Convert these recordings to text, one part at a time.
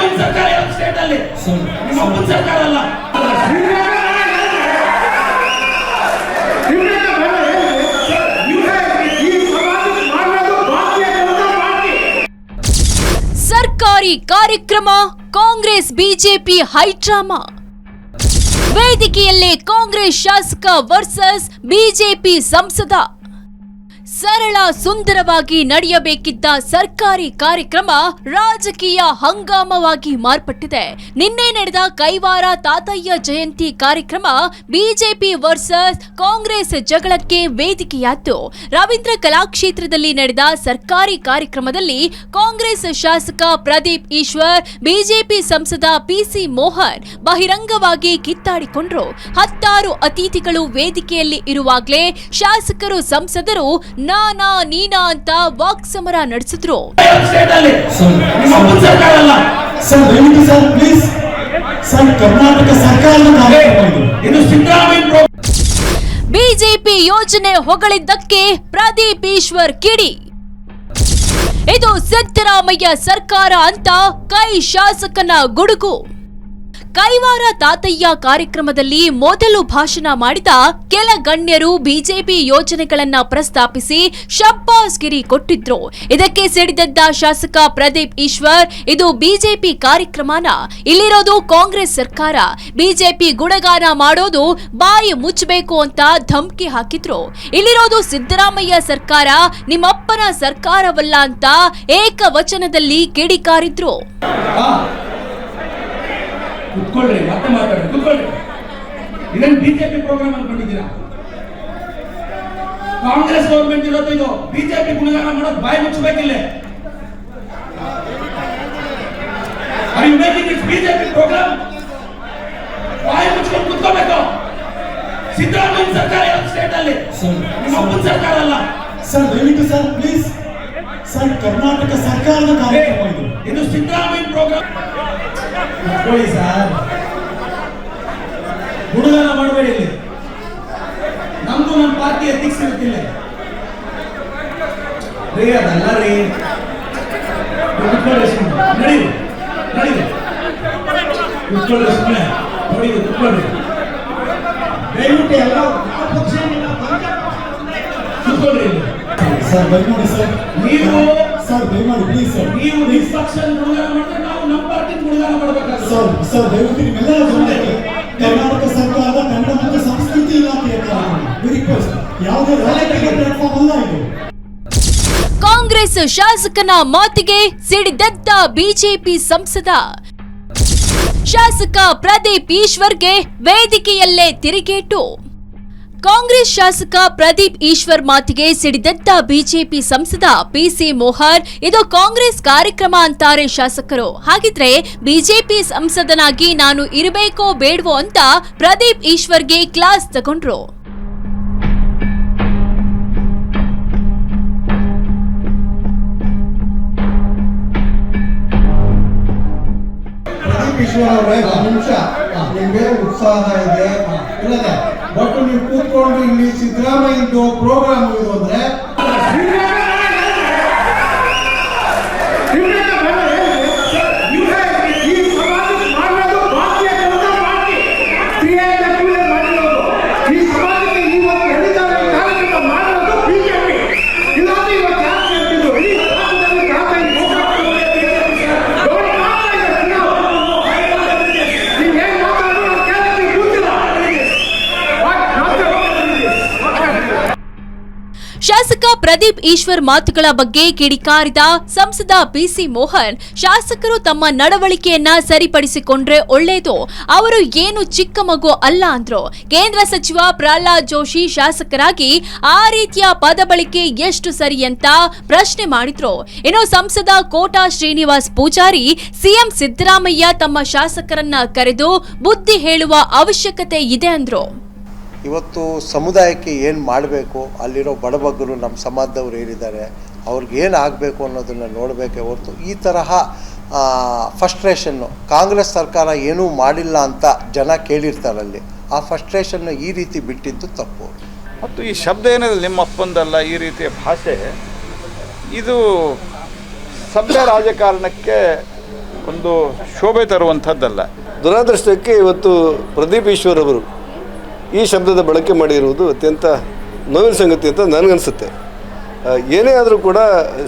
ಸಿದ್ದರಾಮಯ್ಯ ಸರ್ಕಾರ ಸ್ಟೇಟ್ ಅಲ್ಲಿ ನಿಮ್ಮ ಸರ್ಕಾರ ಅಲ್ಲ. ಸರ್ಕಾರಿ ಕಾರ್ಯಕ್ರಮ ಕಾಂಗ್ರೆಸ್ ಬಿಜೆಪಿ ಹೈಡ್ರಾಮಾ. ವೇದಿಕೆಯಲ್ಲೇ ಕಾಂಗ್ರೆಸ್ ಶಾಸಕ ವರ್ಸಸ್ ಬಿಜೆಪಿ ಸಂಸದ. ಸರಳ ಸುಂದರವಾಗಿ ನಡೆಯಬೇಕಿದ್ದ ಸರ್ಕಾರಿ ಕಾರ್ಯಕ್ರಮ ರಾಜಕೀಯ ಹಂಗಾಮವಾಗಿ ಮಾರ್ಪಟ್ಟಿದೆ. ನಿನ್ನೆ ನಡೆದ ಕೈವಾರ ತಾತಯ್ಯ ಜಯಂತಿ ಕಾರ್ಯಕ್ರಮ ಬಿಜೆಪಿ ವರ್ಸಸ್ ಕಾಂಗ್ರೆಸ್ ಜಗಳಕ್ಕೆ ವೇದಿಕೆಯಾಯಿತು. ರವೀಂದ್ರ ಕಲಾಕ್ಷೇತ್ರದಲ್ಲಿ ನಡೆದ ಸರ್ಕಾರಿ ಕಾರ್ಯಕ್ರಮದಲ್ಲಿ ಕಾಂಗ್ರೆಸ್ ಶಾಸಕ ಪ್ರದೀಪ್ ಈಶ್ವರ್, ಬಿಜೆಪಿ ಸಂಸದ ಪಿಸಿ ಮೋಹನ್ ಬಹಿರಂಗವಾಗಿ ಕಿತ್ತಾಡಿಕೊಂಡ್ರು. 10 ಅತಿಥಿಗಳು ವೇದಿಕೆಯಲ್ಲಿ ಇರುವಾಗಲೇ ಶಾಸಕರು, ಸಂಸದರು ನಾನಾ ನೀನಾ ಅಂತ ವಾಕ್ಸಮರ ನಡೆಸಿದ್ರು. ಬಿಜೆಪಿ ಯೋಜನೆ ಹೊಗಳಿದ್ದಕ್ಕೆ ಪ್ರದೀಪ್ ಈಶ್ವರ್ ಕಿಡಿ. ಇದು ಸಿದ್ದರಾಮಯ್ಯ ಸರ್ಕಾರ ಅಂತ ಕೈ ಶಾಸಕನ ಗುಡುಗು. ಕೈವಾರ ತಾತಯ್ಯ ಕಾರ್ಯಕ್ರಮದಲ್ಲಿ ಮೊದಲು ಭಾಷಣ ಮಾಡಿದ ಕೆಲ ಗಣ್ಯರು ಬಿಜೆಪಿ ಯೋಜನೆಗಳನ್ನ ಪ್ರಸ್ತಾಪಿಸಿ ಶಬ್ಬಾಸ್ಗಿರಿ ಕೊಟ್ಟಿದ್ರು. ಇದಕ್ಕೆ ಸಿಡಿದೆದ್ದ ಶಾಸಕ ಪ್ರದೀಪ್ ಈಶ್ವರ್, ಇದು ಬಿಜೆಪಿ ಕಾರ್ಯಕ್ರಮನ, ಇಲ್ಲಿರೋದು ಕಾಂಗ್ರೆಸ್ ಸರ್ಕಾರ, ಬಿಜೆಪಿ ಗುಣಗಾನ ಮಾಡೋದು ಬಾಯಿ ಮುಚ್ಚಬೇಕು ಅಂತ ಧಮಕಿ ಹಾಕಿದ್ರು. ಇಲ್ಲಿರೋದು ಸಿದ್ದರಾಮಯ್ಯ ಸರ್ಕಾರ, ನಿಮ್ಮಪ್ಪನ ಸರ್ಕಾರವಲ್ಲ ಅಂತ ಏಕವಚನದಲ್ಲಿ ಕಿಡಿಕಾರಿದ್ರು. ಕುತ್ಕೊಳ್ಳ್ರಿ, ಮತ್ತೆ ಮಾತಾಡಿ, ಕುತ್ಕೊಳ್ಳ್ರಿ. ಇದನ್ನ ಬಿಜೆಪಿ ಪ್ರೋಗ್ರಾಮ್ ಅನ್ಕೊಂಡಿದ್ದೀರಾ? ಕಾಂಗ್ರೆಸ್ ಗೌರ್ಮೆಂಟ್ ಇರೋದು ಇದು. ಬಿಜೆಪಿ ಗುಣಗಾನ ಮಾಡೋದು ಬಾಯಿ ಮುಚ್ಚಬೇಕಿಲ್ಲ. Are you making it BJP programme? ಬಾಯಿ ಮುಚ್ಕೊಂಡು ಕುತ್ಕೋಬೇಕು. ಸಿದ್ದರಾಮಯ್ಯ ಸರ್ಕಾರ ಇರೋದು ಸ್ಟೇಟ್ ಅಲ್ಲಿ, ನಿಮ್ಮ ಸರ್ಕಾರ ಅಲ್ಲ. ಸರ್ ದಯವಿಟ್ಟು ಸರ್ ಪ್ಲೀಸ್ ಸರ್, ಕರ್ನಾಟಕ ಸರ್ಕಾರದ ಕಾರ್ಯಕ್ರಮ ಇದು ಸಿದ್ದರಾಮಯ್ಯ ಪ್ರೋಗ್ರಾಮ್. ನೋಡಿ ಸರ್, ಗುಣಗಾನ ಮಾಡಬೇಡಿ. ಇಲ್ಲಿ ನಮ್ದು ನಮ್ಮ ಪಾರ್ಟಿ ಎಥಿಕ್ಸ್ ಇರುತ್ತಿಲ್ಲ ರೀ, ಅದಲ್ಲ ರೀ. ಕುತ್ಕೊಳ್ಳಿ ಸುಮ್ಮನೆ, ನಡೀರಿ ನಡೀರಿ, ಕುತ್ಕೊಳ್ಳಿ ಸುಮ್ಮನೆ, ನೋಡಿ ಕುತ್ಕೊಳ್ಳಿ. ದಯವಿಟ್ಟು ಎಲ್ಲ ಕುತ್ಕೊಳ್ಳಿ ಇಲ್ಲಿ. ಸರ್ ದಯಮಾಡಿ ಸರ್, ನೀವು ಸರ್ ದಯಮಾಡಿ ಪ್ಲೀಸ್ ಸರ್, ನೀವು ನಿಷ್ಪಕ್ಷ ಗುಣಗಾನ ಮಾಡಿದ್ರೆ ನಾವು ನಮ್ಮ ಪಾರ್ಟಿ ಗುಣಗಾನ ಮಾಡಬೇಕಾಗುತ್ತೆ. ಸರ್ ಸರ್ ದಯವಿಟ್ಟು ನಿಮ್ಮೆಲ್ಲರ ಜನರಿಗೆ ಕರ್ನಾಟಕ ಸರ್ಕಾರದ ಕನ್ನಡ ಮತ್ತು ಸಂಸ್ಕೃತಿ ಇಲಾಖೆಯ ರಿಕ್ವೆಸ್ಟ್, ಯಾವುದೇ ರಾಜಕೀಯ ಪ್ಲಾಟ್ಫಾರ್ಮ್ ಅಲ್ಲ ಇದು. ಕಾಂಗ್ರೆಸ್ ಶಾಸಕನ ಮಾತಿಗೆ ಸಿಡಿದೆದ್ದ ಬಿಜೆಪಿ ಸಂಸದ. ಶಾಸಕ ಪ್ರದೀಪ್ ಈಶ್ವರ್ಗೆ ವೇದಿಕೆಯಲ್ಲೇ ತಿರುಗೇಟು. ಕಾಂಗ್ರೆಸ್ ಶಾಸಕ ಪ್ರದೀಪ್ ಈಶ್ವರ್ ಮಾತಿಗೆ ಸಿಡಿದೆದ್ದ ಬಿಜೆಪಿ ಸಂಸದ ಪಿಸಿ ಮೋಹನ್, ಇದು ಕಾಂಗ್ರೆಸ್ ಕಾರ್ಯಕ್ರಮ ಅಂತಾರೆ ಶಾಸಕರು. ಹಾಗಿದ್ರೆ ಬಿಜೆಪಿ ಸಂಸದನಾಗಿ ನಾನು ಇರಬೇಕೋ ಬೇಡವೋ ಅಂತ ಪ್ರದೀಪ್ ಈಶ್ವರ್ಗೆ ಕ್ಲಾಸ್ ತಗೊಂಡ್ರು. ಪ್ರದೀಪ್ ಈಶ್ವರ್ ಅವರೇ, ಒಂದು ನಿಮಿಷ, ನಿಮ್ಗೆ ಉತ್ಸಾಹ ಇದೆ ಇಲ್ಲದೆ, ಬಟ್ ನೀವು ಕೂತ್ಕೊಂಡು ಇಲ್ಲಿ ಸಿದ್ದರಾಮಯ್ಯದು ಪ್ರೋಗ್ರಾಮ್ ಇದು ಅಂದ್ರೆ ಶಾಸಕ ಪ್ರದೀಪ್ ಈಶ್ವರ್ ಮಾತುಗಳ ಬಗ್ಗೆ ಕಿಡಿಕಾರಿದ ಸಂಸದ ಪಿಸಿ ಮೋಹನ್, ಶಾಸಕರು ತಮ್ಮ ನಡವಳಿಕೆಯನ್ನ ಸರಿಪಡಿಸಿಕೊಂಡ್ರೆ ಒಳ್ಳೆಯದು, ಅವರು ಏನು ಚಿಕ್ಕ ಮಗು ಅಲ್ಲ ಅಂದ್ರು. ಕೇಂದ್ರ ಸಚಿವ ಪ್ರಹ್ಲಾದ್ ಜೋಶಿ ಶಾಸಕರಾಗಿ ಆ ರೀತಿಯ ಪದ ಬಳಕೆ ಎಷ್ಟು ಸರಿ ಅಂತ ಪ್ರಶ್ನೆ ಮಾಡಿದ್ರು. ಇನ್ನು ಸಂಸದ ಕೋಟಾ ಶ್ರೀನಿವಾಸ್ ಪೂಜಾರಿ, ಸಿಎಂ ಸಿದ್ದರಾಮಯ್ಯ ತಮ್ಮ ಶಾಸಕರನ್ನ ಕರೆದು ಬುದ್ಧಿ ಹೇಳುವ ಅವಶ್ಯಕತೆ ಇದೆ ಅಂದ್ರು. ಇವತ್ತು ಸಮುದಾಯಕ್ಕೆ ಏನು ಮಾಡಬೇಕು, ಅಲ್ಲಿರೋ ಬಡಬಗ್ಗರು ನಮ್ಮ ಸಮಾಜದವ್ರು ಏನಿದ್ದಾರೆ ಅವ್ರಿಗೆ ಏನು ಆಗಬೇಕು ಅನ್ನೋದನ್ನು ನೋಡಬೇಕೇ ಹೊರತು ಈ ತರಹ ಫಸ್ಟ್ರೇಷನ್ನು ಕಾಂಗ್ರೆಸ್ ಸರ್ಕಾರ ಏನೂ ಮಾಡಿಲ್ಲ ಅಂತ ಜನ ಕೇಳಿರ್ತಾರಲ್ಲಿ, ಆ ಫಸ್ಟ್ರೇಷನ್ನು ಈ ರೀತಿ ಬಿಟ್ಟಿದ್ದು ತಪ್ಪು. ಮತ್ತು ಈ ಶಬ್ದ ಏನಿದೆ ನಿಮ್ಮ ಅಪ್ಪಂದಲ್ಲ, ಈ ರೀತಿಯ ಭಾಷೆ ಇದು ಸಭ್ಯ ರಾಜಕಾರಣಕ್ಕೆ ಒಂದು ಶೋಭೆ ತರುವಂಥದ್ದಲ್ಲ. ದುರಾದೃಷ್ಟಕ್ಕೆ ಇವತ್ತು ಪ್ರದೀಪ್ ಈಶ್ವರ್ ಅವರು ಈ ಶಬ್ದದ ಬಳಕೆ ಮಾಡಿರುವುದು ಅತ್ಯಂತ ನೋವಿನ ಸಂಗತಿ ಅಂತ ನನಗನ್ಸುತ್ತೆ. ಏನೇ ಆದರೂ ಕೂಡ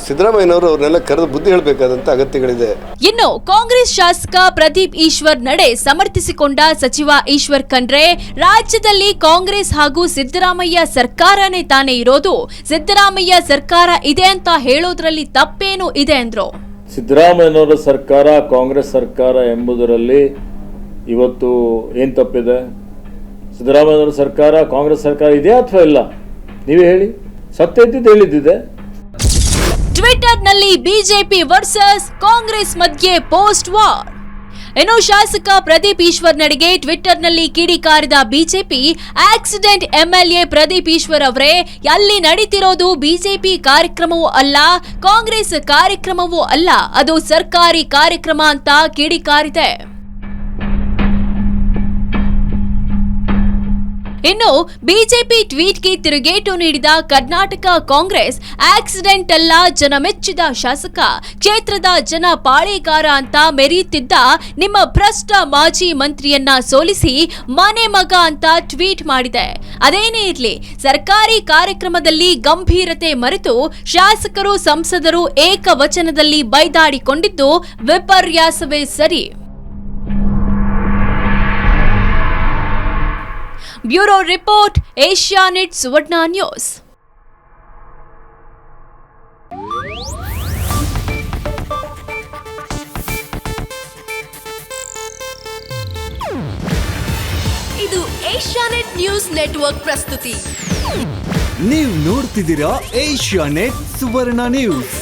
ಸಿದ್ದರಾಮಯ್ಯನವರು ಅವ್ರನ್ನೆಲ್ಲ ಕರೆದು ಬುದ್ಧಿ ಹೇಳಬೇಕಾದಂಥ ಅಗತ್ಯಗಳಿದೆ. ಇನ್ನು ಕಾಂಗ್ರೆಸ್ ಶಾಸಕ ಪ್ರದೀಪ್ ಈಶ್ವರ್ ನಡೆ ಸಮರ್ಥಿಸಿಕೊಂಡ ಸಚಿವ ಈಶ್ವರ್ ಖಂಡ್ರೆ, ರಾಜ್ಯದಲ್ಲಿ ಕಾಂಗ್ರೆಸ್ ಹಾಗೂ ಸಿದ್ದರಾಮಯ್ಯ ಸರ್ಕಾರನೇ ತಾನೇ ಇರೋದು, ಸಿದ್ದರಾಮಯ್ಯ ಸರ್ಕಾರ ಇದೆ ಅಂತ ಹೇಳೋದ್ರಲ್ಲಿ ತಪ್ಪೇನು ಇದೆ ಅಂದ್ರು. ಸಿದ್ದರಾಮಯ್ಯನವರ ಸರ್ಕಾರ ಕಾಂಗ್ರೆಸ್ ಸರ್ಕಾರ ಎಂಬುದರಲ್ಲಿ ಇವತ್ತು ಏನು ತಪ್ಪಿದೆ? ಸಿದ್ದರಾಮಯ್ಯನವರ ಸರ್ಕಾರ ಕಾಂಗ್ರೆಸ್ ಸರ್ಕಾರ ಇದೆಯಾ ಅಥವಾ ಇಲ್ಲ? ನೀವೇ ಹೇಳಿ. ಸತ್ಯ ಇದ್ದಿದ್ದು ಹೇಳಿದ್ದಿದೆ. ಟ್ವಿಟರ್ನಲ್ಲಿ ಬಿಜೆಪಿ ವರ್ಸಸ್ ಕಾಂಗ್ರೆಸ್ ಮಧ್ಯೆ ಪೋಸ್ಟ್ ವಾರ್. ಇನ್ನು ಶಾಸಕ ಪ್ರದೀಪ್ ಈಶ್ವರ್ ನಡೆಗೆ ಟ್ವಿಟರ್ನಲ್ಲಿ ಕಿಡಿಕಾರಿದ BJP, accident MLA Pradeep Eshwar ಅವರೇ, ಅಲ್ಲಿ ನಡೀತಿರೋದು ಬಿಜೆಪಿ ಕಾರ್ಯಕ್ರಮವೂ ಅಲ್ಲ, ಕಾಂಗ್ರೆಸ್ ಕಾರ್ಯಕ್ರಮವೂ ಅಲ್ಲ, ಅದು ಸರ್ಕಾರಿ ಕಾರ್ಯಕ್ರಮ ಅಂತ ಕಿಡಿಕಾರಿದೆ. ಇನ್ನು ಬಿಜೆಪಿ ಟ್ವೀಟ್ಗೆ ತಿರುಗೇಟು ನೀಡಿದ ಕರ್ನಾಟಕ ಕಾಂಗ್ರೆಸ್, ಆಕ್ಸಿಡೆಂಟ್ ಅಲ್ಲ, ಜನಮೆಚ್ಚಿದ ಶಾಸಕ, ಕ್ಷೇತ್ರದ ಜನ ಪಾಳೇಗಾರ ಅಂತ ಮೆರೆಯುತ್ತಿದ್ದ ನಿಮ್ಮ ಭ್ರಷ್ಟ ಮಾಜಿ ಮಂತ್ರಿಯನ್ನ ಸೋಲಿಸಿ ಮನೆ ಮಗ ಅಂತ ಟ್ವೀಟ್ ಮಾಡಿದೆ. ಅದೇನೇ ಇರ್ಲಿ, ಸರ್ಕಾರಿ ಕಾರ್ಯಕ್ರಮದಲ್ಲಿ ಗಂಭೀರತೆ ಮರೆತು ಶಾಸಕರು ಸಂಸದರು ಏಕವಚನದಲ್ಲಿ ಬೈದಾಡಿಕೊಂಡಿದ್ದು ವಿಪರ್ಯಾಸವೇ ಸರಿ. ಬ್ಯೂರೋ ರಿಪೋರ್ಟ್, ಏಷ್ಯಾನೆಟ್ ಸುವರ್ಣ ನ್ಯೂಸ್. ಇದು ಏಷ್ಯಾನೆಟ್ ನ್ಯೂಸ್ ನೆಟ್ವರ್ಕ್ ಪ್ರಸ್ತುತಿ. ನೀವು ನೋಡ್ತಿದ್ದೀರಾ ಏಷ್ಯಾನೆಟ್ ಸುವರ್ಣ ನ್ಯೂಸ್.